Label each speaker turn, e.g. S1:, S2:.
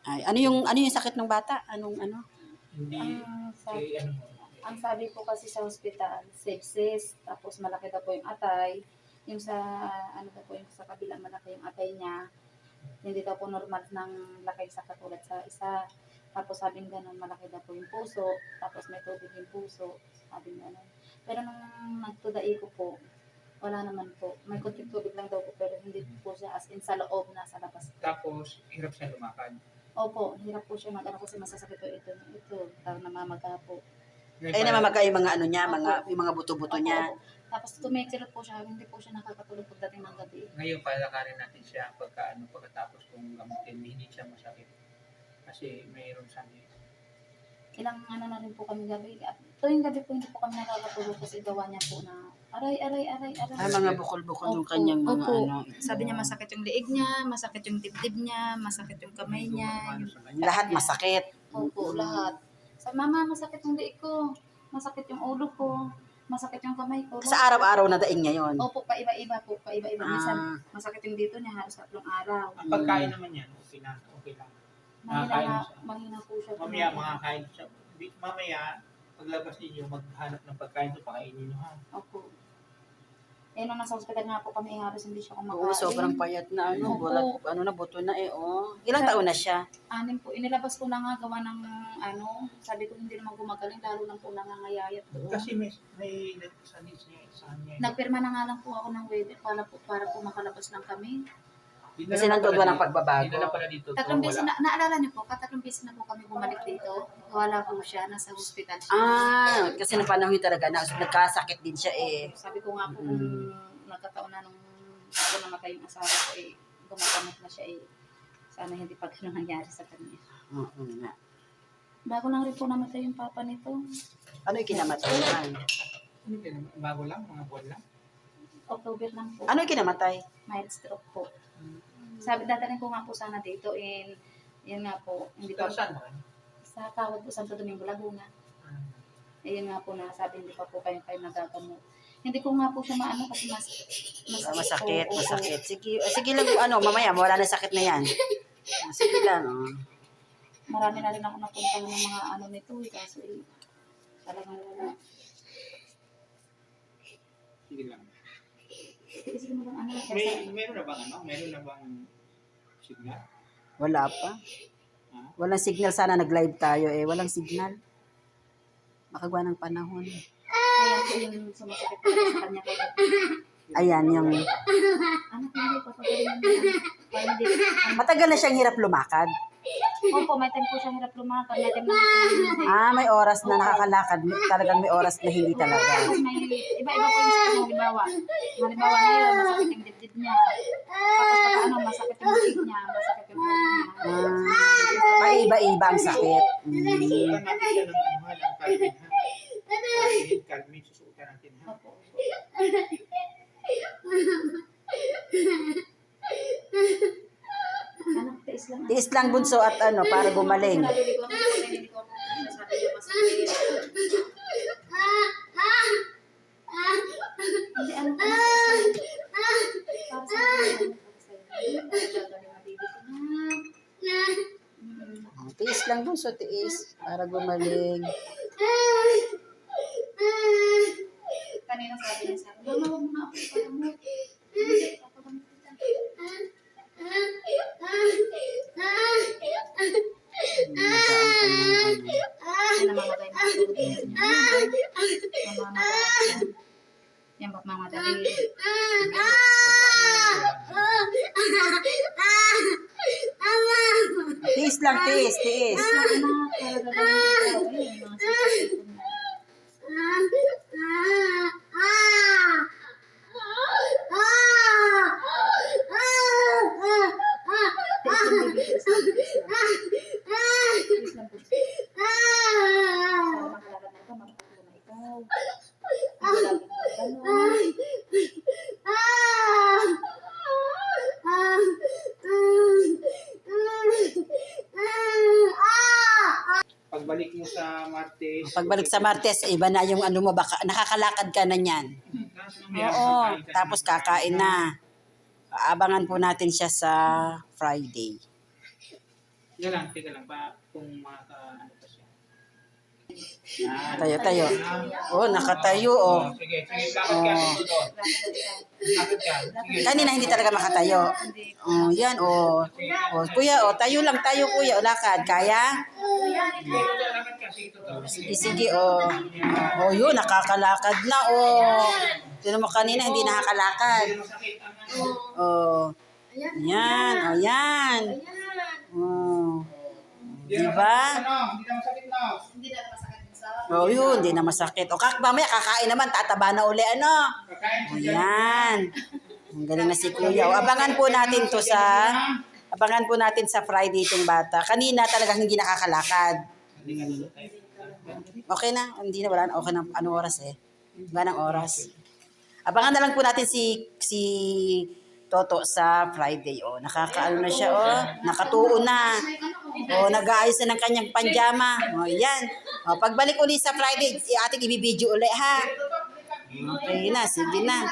S1: Ay, ano yung sakit ng bata? Anong ano?
S2: Hindi,
S3: Ang sabi,
S2: ano mo.
S3: ang sabi po kasi sa ospital, sepsis, tapos malaki daw po yung atay. Yung sa, ano daw po, yung sa kabila malaki yung atay niya. Hindi daw po normal ng laki sa katulad sa isa. Tapos sabi ganun, malaki daw po yung puso. Tapos may tubig yung puso. Sabi ganun. Pero nung nagtudai ko po, wala naman po. May kunting tubig lang daw po, pero hindi po siya as in sa loob na sa labas.
S2: Tapos, hirap siya lumakad.
S3: Opo, hirap po siya mag-ano kasi masasakit po ito, tawag namamaga po.
S1: Ay, namamaga yung mga ano niya, yung mga buto-buto niya.
S3: Opo. Tapos tumikirot po siya, hindi po siya nakakatulog pagdating ng gabi.
S2: Ngayon, palakarin natin siya pagkatapos kung gamutin, hindi siya masakit. Kasi mayroon sa
S3: Ilang ano na rin po kami gabi. At tuwing gabi po hindi po kami nakakatulog kasi gawa niya po na aray.
S1: Ay, mga bukol-bukol yung
S3: Opo,
S1: kanyang mga
S3: opo.
S1: ano.
S3: Sabi niya masakit yung liig niya, masakit yung dibdib niya, masakit yung kamay niya.
S1: Lahat masakit.
S3: Opo, lahat. Sa mama, masakit yung liig ko, masakit yung ulo ko, masakit yung kamay ko.
S1: Sa araw-araw na daing niya yun.
S3: Opo, paiba-iba po, paiba-iba. Minsan,
S1: Ah.
S3: masakit yung dito niya, halos 3 araw.
S2: Ang pagkain naman yan, okay lang.
S3: Mahina po siya.
S2: Mamaya, makakain siya. Mamaya, paglabas ninyo, maghanap ng pagkain ito, pakainin nyo ha.
S3: Opo. Eh, nung nasa hospital nga po kami, halos hindi siya kumakain.
S1: Oo, sobrang payat na ano.
S3: Opo.
S1: Buto na eh, oh. Ilang taon na siya?
S3: 6 po. Inilabas ko na nga gawa ng sabi ko hindi naman gumagaling, lalo lang po nangangayayat doon.
S2: Kasi may sanit niya.
S3: Nagpirma na nga lang po ako ng waiver para po makalabas lang kami.
S1: Kasi nandun walang pagbabago.
S2: Dinala pala dito.
S3: 3 beses na, naalala niyo po, 3 beses na po kami bumalik dito. Wala po siya, nasa hospital siya.
S1: Ah, kasi nung panahon talaga na nagkasakit din siya eh.
S3: Sabi ko nga po kung nagkataon na nung bago namatay yung asawa ko eh, gumagamot na siya eh. Sana hindi pa ganun nangyari sa kanya.
S1: Oo nga.
S3: Bago lang rin po namatay yung papa nito.
S1: Ano yung kinamatay naman?
S2: Bago lang, mga buwan lang.
S3: October lang po.
S1: Ano yung kinamatay?
S3: Mild stroke po. Sabi, dadalhin ko nga po sana dito in, yun nga po, hindi pa,
S2: Saan mo?
S3: sa Kawad po, Santo Domingo, Laguna. Eh, yun nga po na sabi, hindi pa po kayo nagagamot. Hindi ko nga po siya maano kasi
S1: Masakit,
S3: po.
S1: masakit. Sige lang ano, mamaya wala na sakit na yan. Sige lang, oh.
S3: Marami na rin ako napunta ng mga ano nito eh, kaso eh, talagang wala.
S2: Sige lang.
S3: Sige mo bang ano, kasi,
S2: Meron na bang Meron na bang signal?
S1: Wala pa. Walang signal, sana nag-live tayo eh. Walang signal. Makagawa ng panahon.
S3: ayan po yung sumasakit po sa kanya kaya.
S1: Ayan, yung...
S3: Anak, hindi, papagaling mo. Parang hindi.
S1: Matagal na siyang hirap lumakad.
S3: Opo, may time po siya hirap lumakad, may time na
S1: Ah, may oras na nakakalakad. Talagang may oras na hindi talaga.
S3: tapos may iba-iba po yung sakit mo, halimbawa. Halimbawa ngayon, masakit yung dibdib niya. Tapos masakit yung liig niya, masakit yung ulo niya.
S1: Ah, paiba-iba ang sakit.
S2: Susuotan natin siya ng Calvin ha. Calvin, susuotan natin ha.
S3: Opo. Anak, tiis lang.
S1: Tiis lang bunso at ano, para gumaling.
S3: Sabi ko, hindi ko sabi niya masakit. Hindi, ano pa. Para sa akin, gagaling na baby ko na.
S1: Tiis lang bunso, tiis. Para gumaling.
S3: Kanina sabi niya sa akin, mama, huwag mo na ako ipagamot. Hindi, papagamot kita. Yan namamatay mga tulog niya. Namamatay. Yan ba't mamadali?
S1: Tiis lang, tiis, tiis.
S3: Anak, para gagaling ko. Ayun, mga sipag-sipag na. Tiis lang, baby, tiis lang, tiis lang. Tiis lang, tiis lang. Para makalakad na ito, makakatuwa na ikaw. Hindi laging magano.
S2: Pagbalik mo sa Martes.
S1: Pagbalik sa Martes, iba na yung ano mo, baka nakakalakad ka na niyan. Oo, tapos kakain na. Aabangan po natin siya sa Friday.
S2: Tiga lang pa kung ano pa siya. Yan.
S1: Tayo. Oh, nakatayo, oh.
S2: Sige, lakad ka dito doon. Lakad ka. Sige.
S1: Kanina hindi talaga makatayo. Oh, yan, oh. Oh, kuya, oh, tayo lang tayo, kuya. O, lakad. Kaya?
S2: Sige, lakad ka. Sige, totoo. Sige.
S1: Sige, oh. Oh, yun, nakakalakad na, oh. Sino mo kanina, hindi nakakalakad.
S2: Hindi masakit ang ano.
S1: Oh. Yan, oh, yan. Oh. Diba?
S2: Hindi na masakit na.
S3: Hindi na masakit sa
S1: Oh, yun, hindi na masakit. O, mamaya kakain naman, tataba na uli, ano?
S2: Kakain
S1: O,
S2: siya.
S1: yan. Ang galing na si Kuya. O, abangan po natin sa Friday itong bata. Kanina talagang hindi nakakalakad.
S2: Hindi ka dito tayo.
S1: Okay na, hindi na, wala na. Okay na, anong oras eh? Wala ng oras. Abangan na lang po natin si Toto sa Friday. O, nakakaano na siya, o. Nakatuon na. O, nag-aayos na ng kanyang panjama. O, yan. O, pagbalik uli sa Friday, ating ibibideo uli, ha? Okay na, sige na.